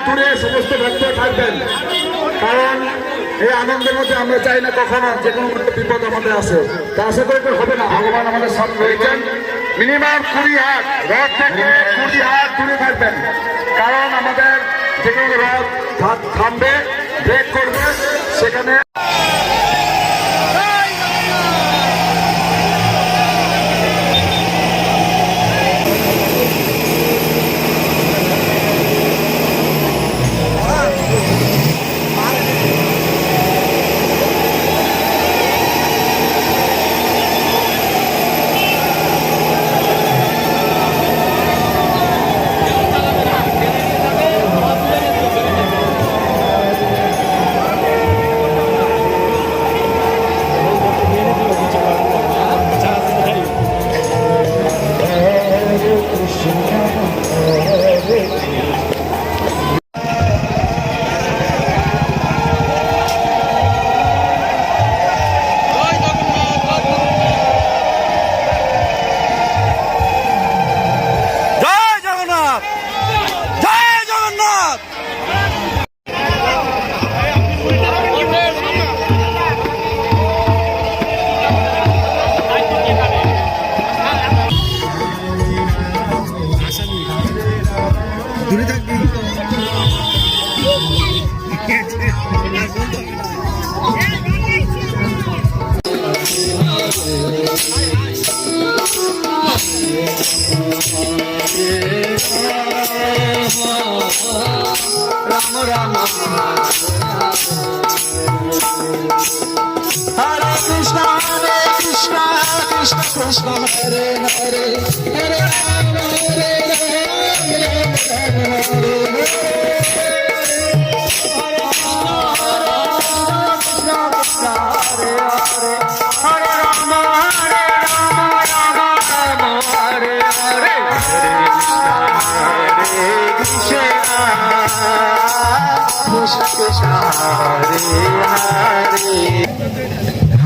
দূরে সমস্ত ভক্ত থাকবেন, কারণ এই আনন্দের মধ্যে আমরা চাই না কখনো যে কোনো বিপদ আমাদের আসে। তা আশা করি হবে না, ভগবান আমাদের সাথে রয়েছেন। মিনিমাম 20 হাত, রথ থেকে 20 হাত দূরে থাকবেন, কারণ আমাদের যে কোনো রথ থামবে, ব্রেক করবে, সেখানে দূরে থাকবি। রাম রাম হরে কৃষ্ণ কৃষ্ণ কৃষ্ণ হরে হরে হরে রাম হরে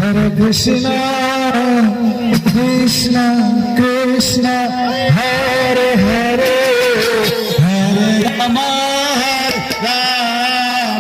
Hare Krishna, Krishna Krishna, Hare Hare, Hare Rama.